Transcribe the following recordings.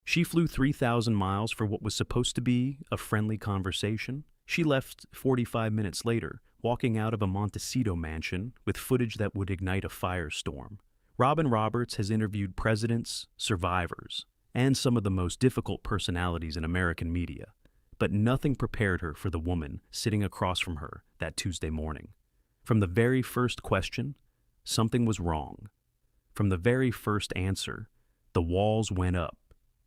She flew 3,000 miles for what was supposed to be a friendly conversation. She left 45 minutes later, walking out of a Montecito mansion with footage that would ignite a firestorm. Robin Roberts has interviewed presidents, survivors, and some of the most difficult personalities in American media, but nothing prepared her for the woman sitting across from her that Tuesday morning. From the very first question, something was wrong. From the very first answer, the walls went up.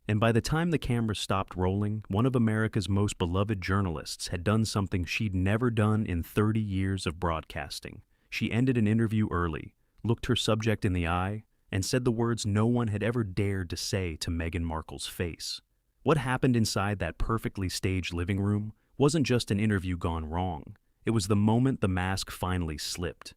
And by the time the camera stopped rolling, one of America's most beloved journalists had done something she'd never done in 30 years of broadcasting. She ended an interview early, looked her subject in the eye, and said the words no one had ever dared to say to Meghan Markle's face. What happened inside that perfectly staged living room wasn't just an interview gone wrong. It was the moment the mask finally slipped.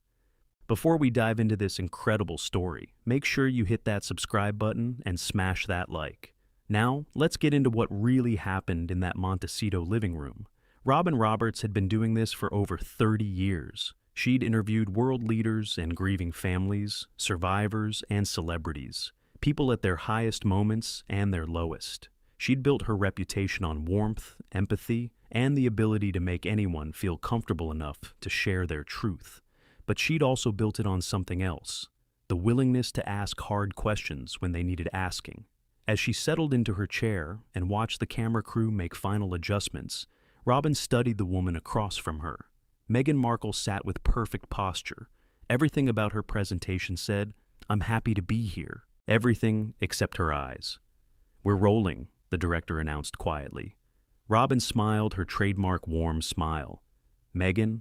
Before we dive into this incredible story, make sure you hit that subscribe button and smash that like. Now, let's get into what really happened in that Montecito living room. Robin Roberts had been doing this for over 30 years. She'd interviewed world leaders and grieving families, survivors and celebrities, people at their highest moments and their lowest. She'd built her reputation on warmth, empathy, and the ability to make anyone feel comfortable enough to share their truth. But she'd also built it on something else, the willingness to ask hard questions when they needed asking. As she settled into her chair and watched the camera crew make final adjustments, Robin studied the woman across from her. Meghan Markle sat with perfect posture. Everything about her presentation said, "I'm happy to be here." Everything except her eyes. "We're rolling," the director announced quietly. Robin smiled her trademark warm smile. "Meghan,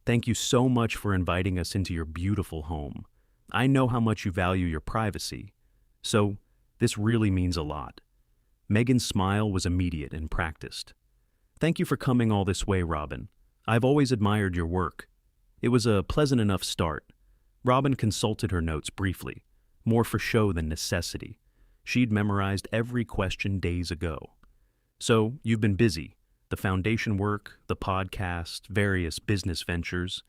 thank you so much for inviting us into your beautiful home. I know how much you value your privacy. So, this really means a lot." Meghan's smile was immediate and practiced. "Thank you for coming all this way, Robin. I've always admired your work." It was a pleasant enough start. Robin consulted her notes briefly, more for show than necessity. She'd memorized every question days ago. "So, you've been busy. The foundation work, the podcast, various business ventures.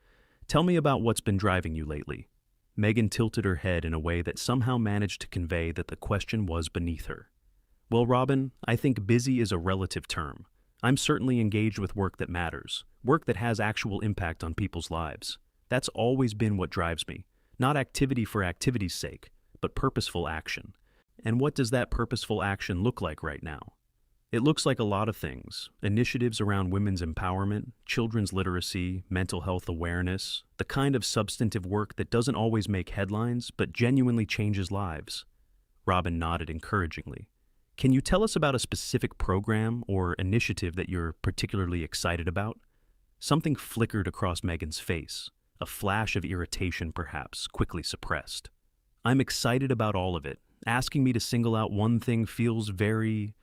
Tell me about what's been driving you lately." Meghan tilted her head in a way that somehow managed to convey that the question was beneath her. "Well, Robin, I think busy is a relative term. I'm certainly engaged with work that matters, work that has actual impact on people's lives. That's always been what drives me. Not activity for activity's sake, but purposeful action. And what does that purposeful action look like right now? It looks like a lot of things. Initiatives around women's empowerment, children's literacy, mental health awareness, the kind of substantive work that doesn't always make headlines, but genuinely changes lives." Robin nodded encouragingly. "Can you tell us about a specific program or initiative that you're particularly excited about?" Something flickered across Meghan's face, a flash of irritation perhaps, quickly suppressed. "I'm excited about all of it. Asking me to single out one thing feels very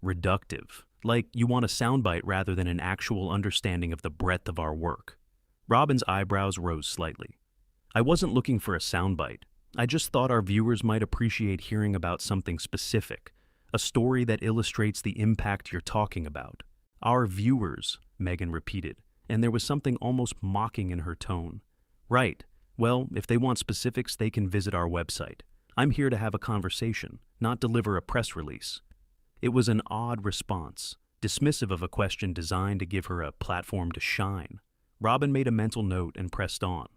reductive, like you want a soundbite rather than an actual understanding of the breadth of our work." Robin's eyebrows rose slightly. "I wasn't looking for a soundbite. I just thought our viewers might appreciate hearing about something specific, a story that illustrates the impact you're talking about." "Our viewers," Meghan repeated, and there was something almost mocking in her tone. "Right. Well, if they want specifics, they can visit our website. I'm here to have a conversation, not deliver a press release." It was an odd response, dismissive of a question designed to give her a platform to shine. Robin made a mental note and pressed on.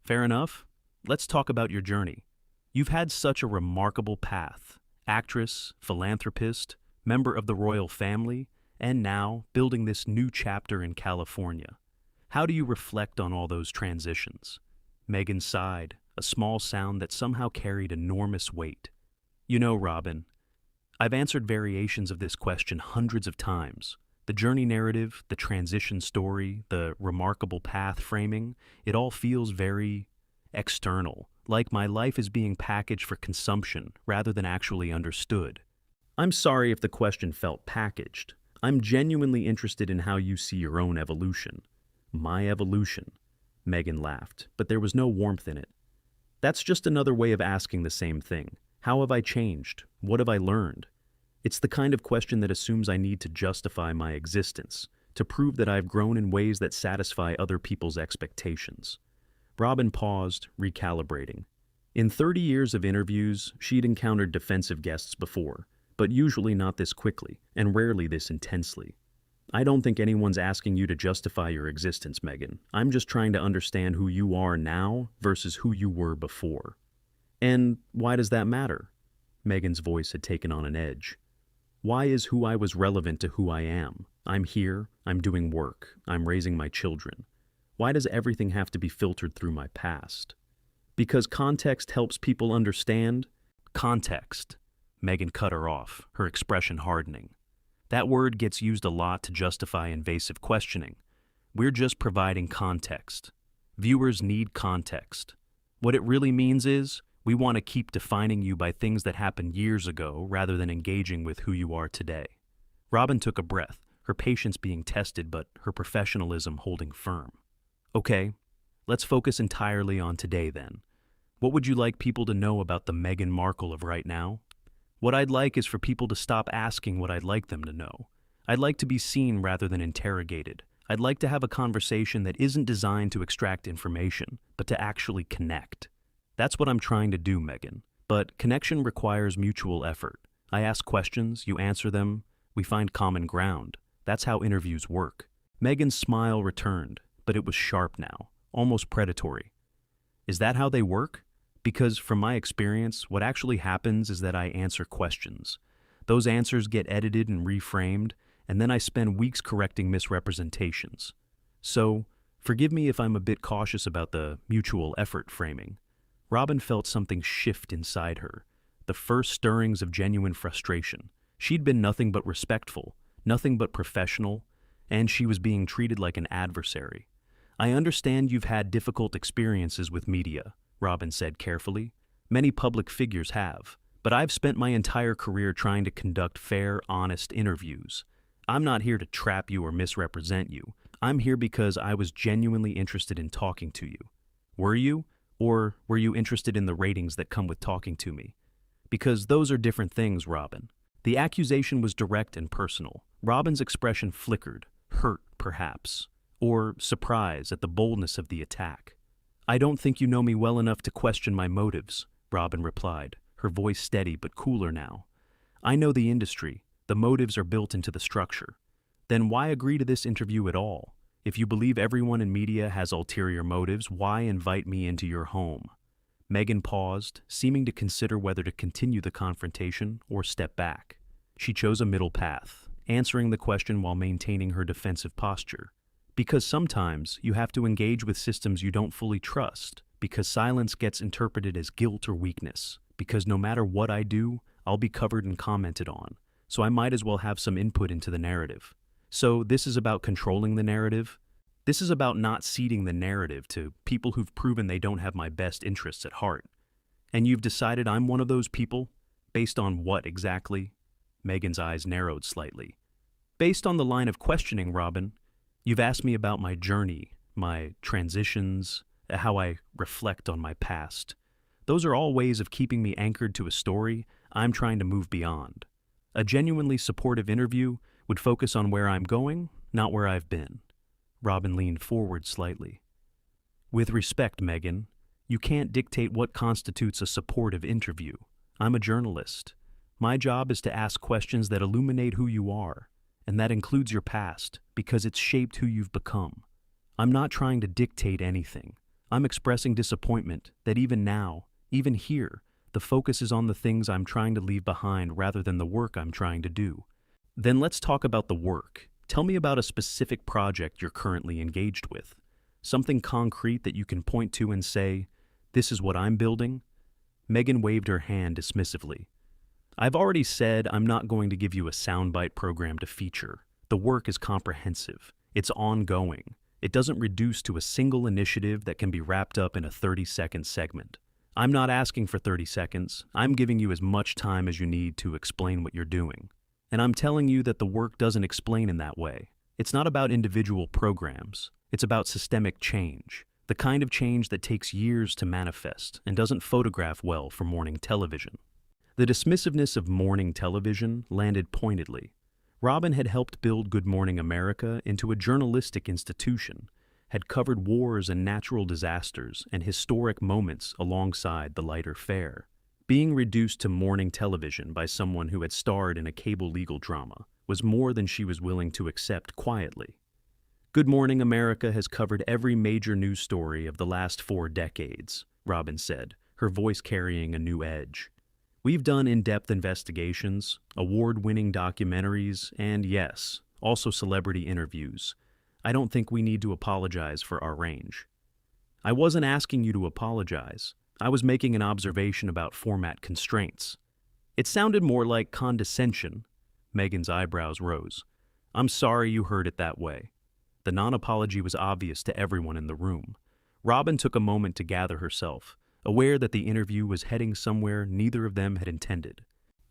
"Fair enough. Let's talk about your journey. You've had such a remarkable path. Actress, philanthropist, member of the royal family, and now building this new chapter in California. How do you reflect on all those transitions?" Meghan sighed, a small sound that somehow carried enormous weight. "You know, Robin, I've answered variations of this question hundreds of times. The journey narrative, the transition story, the remarkable path framing, it all feels very external, like my life is being packaged for consumption rather than actually understood." "I'm sorry if the question felt packaged. I'm genuinely interested in how you see your own evolution." "My evolution," Meghan laughed, but there was no warmth in it. "That's just another way of asking the same thing. How have I changed? What have I learned?" It's the kind of question that assumes I need to justify my existence, to prove that I've grown in ways that satisfy other people's expectations. Robin paused, recalibrating. In 30 years of interviews, she'd encountered defensive guests before, but usually not this quickly, and rarely this intensely. I don't think anyone's asking you to justify your existence, Meghan. I'm just trying to understand who you are now versus who you were before. And why does that matter? Meghan's voice had taken on an edge. Why is who I was relevant to who I am? I'm here, I'm doing work, I'm raising my children. Why does everything have to be filtered through my past? Because context helps people understand? Context. Meghan cut her off, her expression hardening. That word gets used a lot to justify invasive questioning. We're just providing context. Viewers need context. What it really means is, we want to keep defining you by things that happened years ago rather than engaging with who you are today. Robin took a breath, her patience being tested but her professionalism holding firm. Okay, let's focus entirely on today then. What would you like people to know about the Meghan Markle of right now? What I'd like is for people to stop asking what I'd like them to know. I'd like to be seen rather than interrogated. I'd like to have a conversation that isn't designed to extract information, but to actually connect. That's what I'm trying to do, Meghan. But connection requires mutual effort. I ask questions, you answer them, we find common ground. That's how interviews work. Meghan's smile returned, but it was sharp now, almost predatory. Is that how they work? Because from my experience, what actually happens is that I answer questions. Those answers get edited and reframed, and then I spend weeks correcting misrepresentations. So, forgive me if I'm a bit cautious about the mutual effort framing. Robin felt something shift inside her, the first stirrings of genuine frustration. She'd been nothing but respectful, nothing but professional, and she was being treated like an adversary. I understand you've had difficult experiences with media, Robin said carefully. Many public figures have, but I've spent my entire career trying to conduct fair, honest interviews. I'm not here to trap you or misrepresent you. I'm here because I was genuinely interested in talking to you. Were you? Or were you interested in the ratings that come with talking to me? Because those are different things, Robin. The accusation was direct and personal. Robin's expression flickered, hurt perhaps, or surprise at the boldness of the attack. I don't think you know me well enough to question my motives, Robin replied, her voice steady but cooler now. I know the industry. The motives are built into the structure. Then why agree to this interview at all? If you believe everyone in media has ulterior motives, why invite me into your home? Meghan paused, seeming to consider whether to continue the confrontation or step back. She chose a middle path, answering the question while maintaining her defensive posture. Because sometimes you have to engage with systems you don't fully trust, because silence gets interpreted as guilt or weakness, because no matter what I do, I'll be covered and commented on, so I might as well have some input into the narrative. So this is about controlling the narrative. This is about not ceding the narrative to people who've proven they don't have my best interests at heart. And you've decided I'm one of those people? Based on what exactly? Meghan's eyes narrowed slightly. Based on the line of questioning, Robin. You've asked me about my journey, my transitions, how I reflect on my past. Those are all ways of keeping me anchored to a story I'm trying to move beyond. A genuinely supportive interview would focus on where I'm going, not where I've been. Robin leaned forward slightly. With respect, Meghan, you can't dictate what constitutes a supportive interview. I'm a journalist. My job is to ask questions that illuminate who you are, and that includes your past, because it's shaped who you've become. I'm not trying to dictate anything. I'm expressing disappointment that even now, even here, the focus is on the things I'm trying to leave behind rather than the work I'm trying to do. Then let's talk about the work. Tell me about a specific project you're currently engaged with. Something concrete that you can point to and say, this is what I'm building? Meghan waved her hand dismissively. I've already said I'm not going to give you a soundbite program to feature. The work is comprehensive. It's ongoing. It doesn't reduce to a single initiative that can be wrapped up in a 30-second segment. I'm not asking for 30 seconds. I'm giving you as much time as you need to explain what you're doing. And I'm telling you that the work doesn't explain in that way. It's not about individual programs. It's about systemic change, the kind of change that takes years to manifest and doesn't photograph well for morning television. The dismissiveness of morning television landed pointedly. Robin had helped build Good Morning America into a journalistic institution, had covered wars and natural disasters and historic moments alongside the lighter fare. Being reduced to morning television by someone who had starred in a cable legal drama was more than she was willing to accept quietly. Good Morning America has covered every major news story of the last 4 decades, Robin said, her voice carrying a new edge. We've done in-depth investigations, award-winning documentaries, and yes, also celebrity interviews. I don't think we need to apologize for our range. I wasn't asking you to apologize. I was making an observation about format constraints. It sounded more like condescension. Meghan's eyebrows rose. I'm sorry you heard it that way. The non-apology was obvious to everyone in the room. Robin took a moment to gather herself, aware that the interview was heading somewhere neither of them had intended.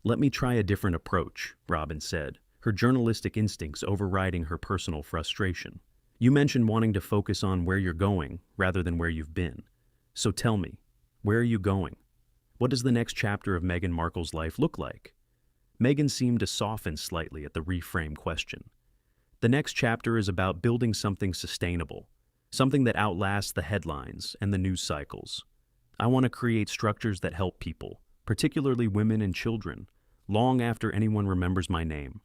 Let me try a different approach, Robin said, her journalistic instincts overriding her personal frustration. You mentioned wanting to focus on where you're going rather than where you've been. So tell me, where are you going? What does the next chapter of Meghan Markle's life look like? Meghan seemed to soften slightly at the reframed question. The next chapter is about building something sustainable, something that outlasts the headlines and the news cycles. I want to create structures that help people, particularly women and children, long after anyone remembers my name.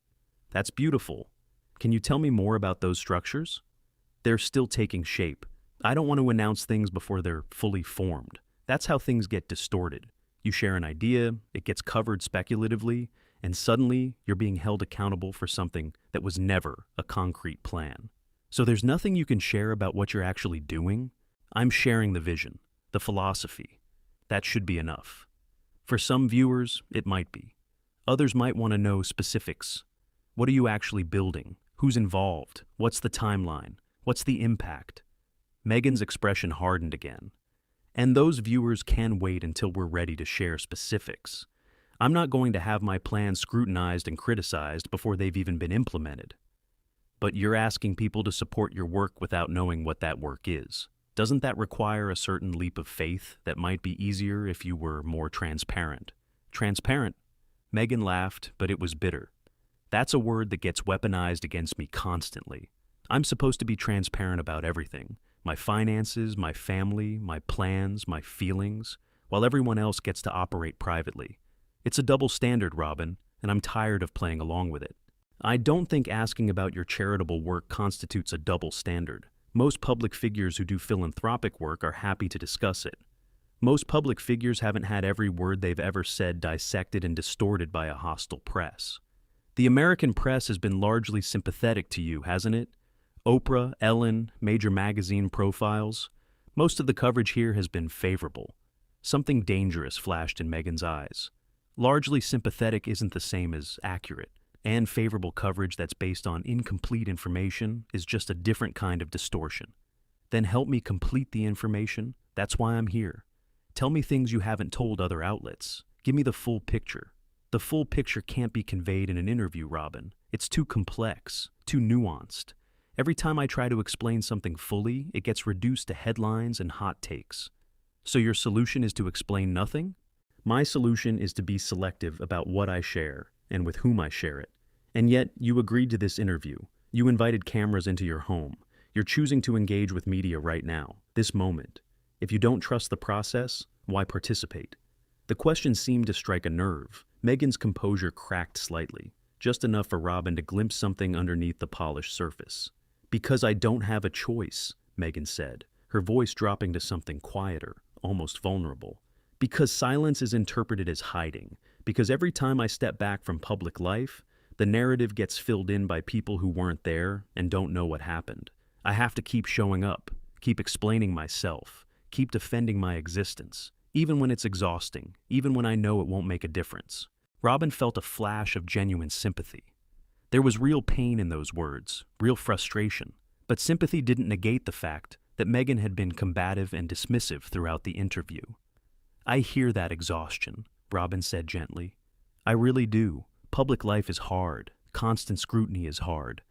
That's beautiful. Can you tell me more about those structures? They're still taking shape. I don't want to announce things before they're fully formed. That's how things get distorted. You share an idea, it gets covered speculatively, and suddenly you're being held accountable for something that was never a concrete plan. So there's nothing you can share about what you're actually doing? I'm sharing the vision, the philosophy. That should be enough. For some viewers, it might be. Others might want to know specifics. What are you actually building? Who's involved? What's the timeline? What's the impact? Meghan's expression hardened again. And those viewers can wait until we're ready to share specifics. I'm not going to have my plans scrutinized and criticized before they've even been implemented. But you're asking people to support your work without knowing what that work is. Doesn't that require a certain leap of faith that might be easier if you were more transparent? Transparent? Meghan laughed, but it was bitter. That's a word that gets weaponized against me constantly. I'm supposed to be transparent about everything. My finances, my family, my plans, my feelings, while everyone else gets to operate privately. It's a double standard, Robin, and I'm tired of playing along with it. I don't think asking about your charitable work constitutes a double standard. Most public figures who do philanthropic work are happy to discuss it. Most public figures haven't had every word they've ever said dissected and distorted by a hostile press. The American press has been largely sympathetic to you, hasn't it? Oprah, Ellen, major magazine profiles. Most of the coverage here has been favorable. Something dangerous flashed in Meghan's eyes. Largely sympathetic isn't the same as accurate, and favorable coverage that's based on incomplete information is just a different kind of distortion. Then help me complete the information. That's why I'm here. Tell me things you haven't told other outlets. Give me the full picture. The full picture can't be conveyed in an interview, Robin. It's too complex, too nuanced. Every time I try to explain something fully, it gets reduced to headlines and hot takes. So your solution is to explain nothing? My solution is to be selective about what I share and with whom I share it. And yet, you agreed to this interview. You invited cameras into your home. You're choosing to engage with media right now, this moment. If you don't trust the process, why participate? The question seemed to strike a nerve. Meghan's composure cracked slightly, just enough for Robin to glimpse something underneath the polished surface. Because I don't have a choice, Meghan said, her voice dropping to something quieter, almost vulnerable. Because silence is interpreted as hiding. Because every time I step back from public life, the narrative gets filled in by people who weren't there and don't know what happened. I have to keep showing up, keep explaining myself, keep defending my existence, even when it's exhausting, even when I know it won't make a difference. Robin felt a flash of genuine sympathy. There was real pain in those words, real frustration, but sympathy didn't negate the fact that Meghan had been combative and dismissive throughout the interview. I hear that exhaustion, Robin said gently. I really do. Public life is hard. Constant scrutiny is hard.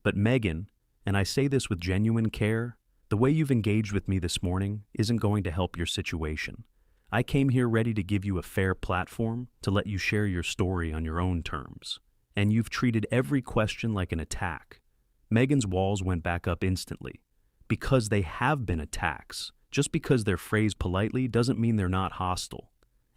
But Meghan, and I say this with genuine care, the way you've engaged with me this morning isn't going to help your situation. I came here ready to give you a fair platform to let you share your story on your own terms. And you've treated every question like an attack. Meghan's walls went back up instantly. Because they have been attacks. Just because they're phrased politely doesn't mean they're not hostile.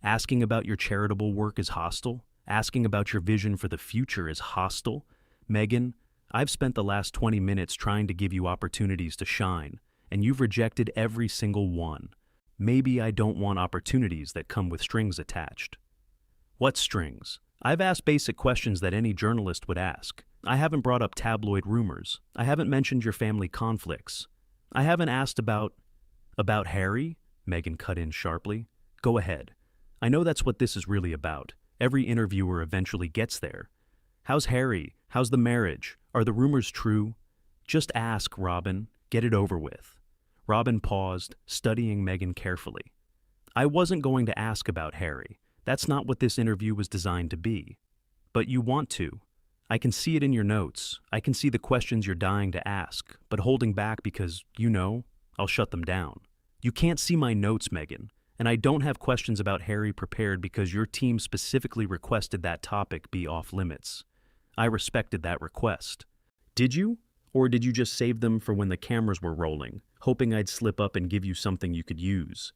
Asking about your charitable work is hostile. Asking about your vision for the future is hostile. Meghan, I've spent the last 20 minutes trying to give you opportunities to shine, and you've rejected every single one. Maybe I don't want opportunities that come with strings attached. What strings? I've asked basic questions that any journalist would ask. I haven't brought up tabloid rumors. I haven't mentioned your family conflicts. I haven't asked about Harry? Meghan cut in sharply. Go ahead. I know that's what this is really about. Every interviewer eventually gets there. How's Harry? How's the marriage? Are the rumors true? Just ask, Robin. Get it over with. Robin paused, studying Meghan carefully. I wasn't going to ask about Harry. That's not what this interview was designed to be. But you want to. I can see it in your notes. I can see the questions you're dying to ask, but holding back because, I'll shut them down. You can't see my notes, Meghan, and I don't have questions about Harry prepared because your team specifically requested that topic be off limits. I respected that request. Did you? Or did you just save them for when the cameras were rolling, hoping I'd slip up and give you something you could use?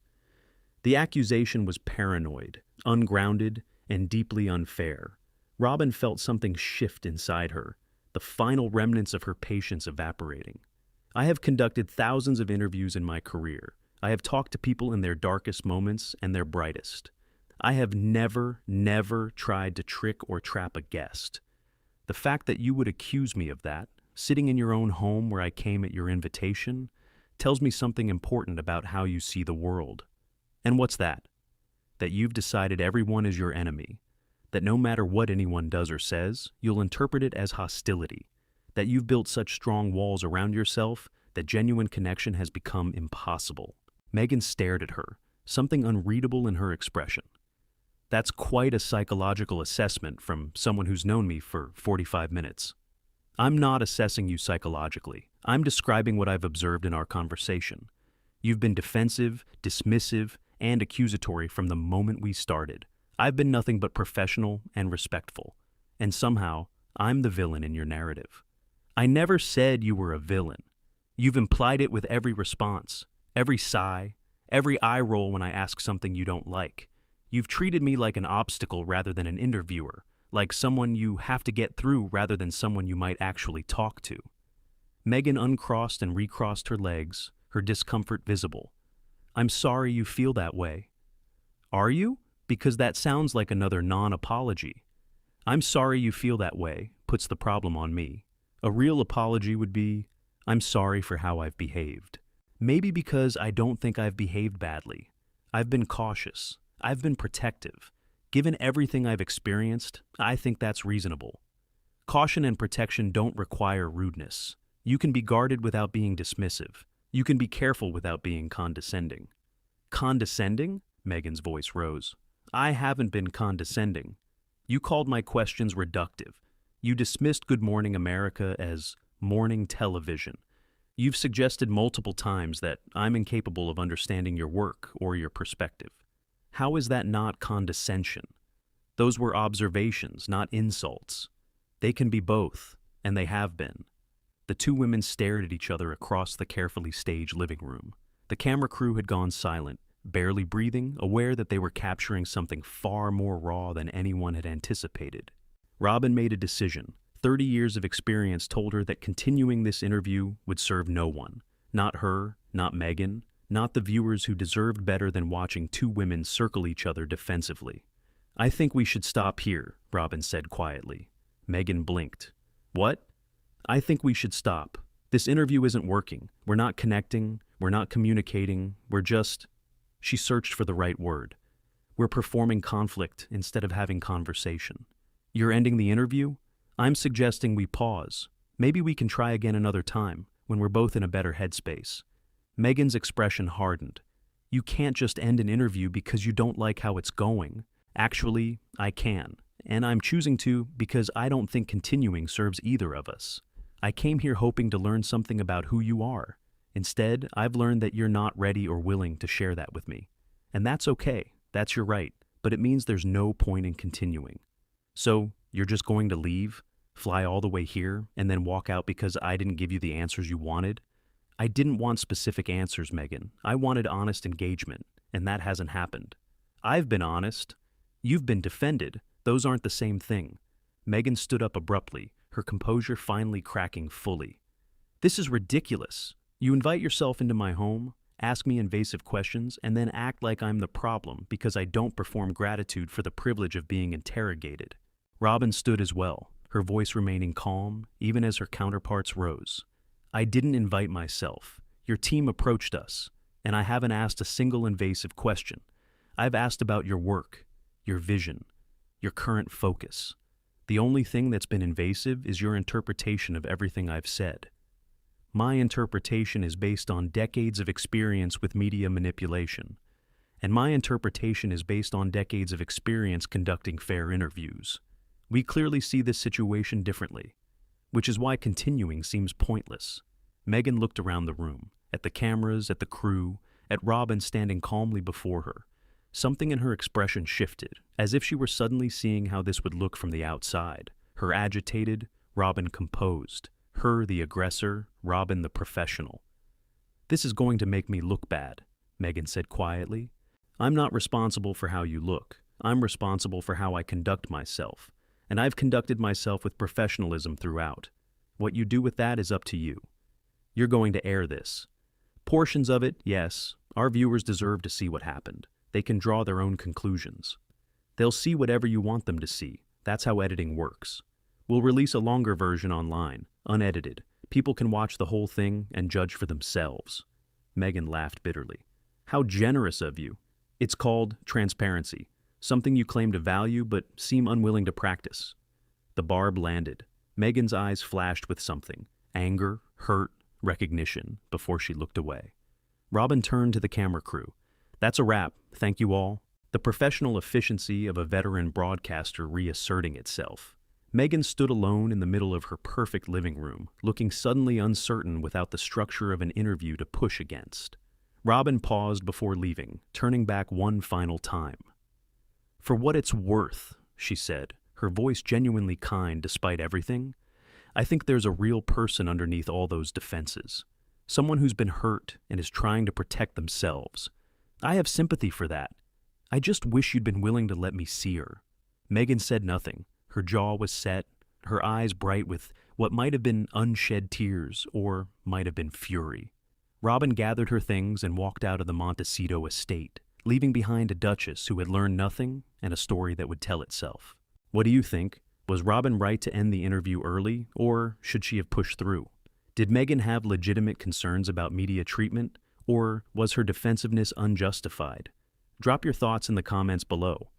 The accusation was paranoid, ungrounded, and deeply unfair. Robin felt something shift inside her, the final remnants of her patience evaporating. I have conducted thousands of interviews in my career. I have talked to people in their darkest moments and their brightest. I have never tried to trick or trap a guest. The fact that you would accuse me of that, sitting in your own home where I came at your invitation, tells me something important about how you see the world. And what's that? That you've decided everyone is your enemy. That no matter what anyone does or says, you'll interpret it as hostility. That you've built such strong walls around yourself that genuine connection has become impossible. Meghan stared at her, something unreadable in her expression. That's quite a psychological assessment from someone who's known me for 45 minutes. I'm not assessing you psychologically. I'm describing what I've observed in our conversation. You've been defensive, dismissive, and accusatory from the moment we started. I've been nothing but professional and respectful. And somehow, I'm the villain in your narrative. I never said you were a villain. You've implied it with every response, every sigh, every eye roll when I ask something you don't like. You've treated me like an obstacle rather than an interviewer, like someone you have to get through rather than someone you might actually talk to. Meghan uncrossed and recrossed her legs, her discomfort visible. I'm sorry you feel that way. Are you? Because that sounds like another non-apology. I'm sorry you feel that way puts the problem on me. A real apology would be, I'm sorry for how I've behaved. Maybe because I don't think I've behaved badly. I've been cautious. I've been protective. Given everything I've experienced, I think that's reasonable. Caution and protection don't require rudeness. You can be guarded without being dismissive. You can be careful without being condescending. Condescending? Meghan's voice rose. I haven't been condescending. You called my questions reductive. You dismissed Good Morning America as morning television. You've suggested multiple times that I'm incapable of understanding your work or your perspective. How is that not condescension? Those were observations, not insults. They can be both, and they have been. The two women stared at each other across the carefully staged living room. The camera crew had gone silent, barely breathing, aware that they were capturing something far more raw than anyone had anticipated. Robin made a decision. 30 years of experience told her that continuing this interview would serve no one. Not her, not Meghan, not the viewers who deserved better than watching two women circle each other defensively. I think we should stop here, Robin said quietly. Meghan blinked. What? I think we should stop. This interview isn't working. We're not connecting. We're not communicating. We're just... She searched for the right word. We're performing conflict instead of having conversation. You're ending the interview? I'm suggesting we pause. Maybe we can try again another time, when we're both in a better headspace. Meghan's expression hardened. You can't just end an interview because you don't like how it's going. Actually, I can. And I'm choosing to because I don't think continuing serves either of us. I came here hoping to learn something about who you are. Instead, I've learned that you're not ready or willing to share that with me. And that's okay. That's your right. But it means there's no point in continuing. So, you're just going to leave, fly all the way here, and then walk out because I didn't give you the answers you wanted? I didn't want specific answers, Meghan. I wanted honest engagement, and that hasn't happened. I've been honest. You've been defended. Those aren't the same thing. Meghan stood up abruptly, her composure finally cracking fully. This is ridiculous. You invite yourself into my home, ask me invasive questions, and then act like I'm the problem because I don't perform gratitude for the privilege of being interrogated. Robin stood as well, her voice remaining calm, even as her counterparts rose. I didn't invite myself. Your team approached us, and I haven't asked a single invasive question. I've asked about your work, your vision, your current focus. The only thing that's been invasive is your interpretation of everything I've said. My interpretation is based on decades of experience with media manipulation, and my interpretation is based on decades of experience conducting fair interviews. We clearly see this situation differently, which is why continuing seems pointless. Meghan looked around the room, at the cameras, at the crew, at Robin standing calmly before her. Something in her expression shifted, as if she were suddenly seeing how this would look from the outside. Her agitated, Robin composed. Her the aggressor, Robin the professional. This is going to make me look bad, Meghan said quietly. I'm not responsible for how you look. I'm responsible for how I conduct myself. And I've conducted myself with professionalism throughout. What you do with that is up to you. You're going to air this. Portions of it, yes. Our viewers deserve to see what happened. They can draw their own conclusions. They'll see whatever you want them to see. That's how editing works. We'll release a longer version online, unedited. People can watch the whole thing and judge for themselves. Meghan laughed bitterly. How generous of you. It's called transparency, something you claim to value but seem unwilling to practice. The barb landed. Meghan's eyes flashed with something, anger, hurt, recognition, before she looked away. Robin turned to the camera crew. That's a wrap, thank you all. The professional efficiency of a veteran broadcaster reasserting itself. Meghan stood alone in the middle of her perfect living room, looking suddenly uncertain without the structure of an interview to push against. Robin paused before leaving, turning back one final time. For what it's worth, she said, her voice genuinely kind despite everything, I think there's a real person underneath all those defenses. Someone who's been hurt and is trying to protect themselves. I have sympathy for that. I just wish you'd been willing to let me see her. Meghan said nothing. Her jaw was set, her eyes bright with what might have been unshed tears or might have been fury. Robin gathered her things and walked out of the Montecito estate, leaving behind a duchess who had learned nothing and a story that would tell itself. What do you think? Was Robin right to end the interview early, or should she have pushed through? Did Meghan have legitimate concerns about media treatment, or was her defensiveness unjustified? Drop your thoughts in the comments below.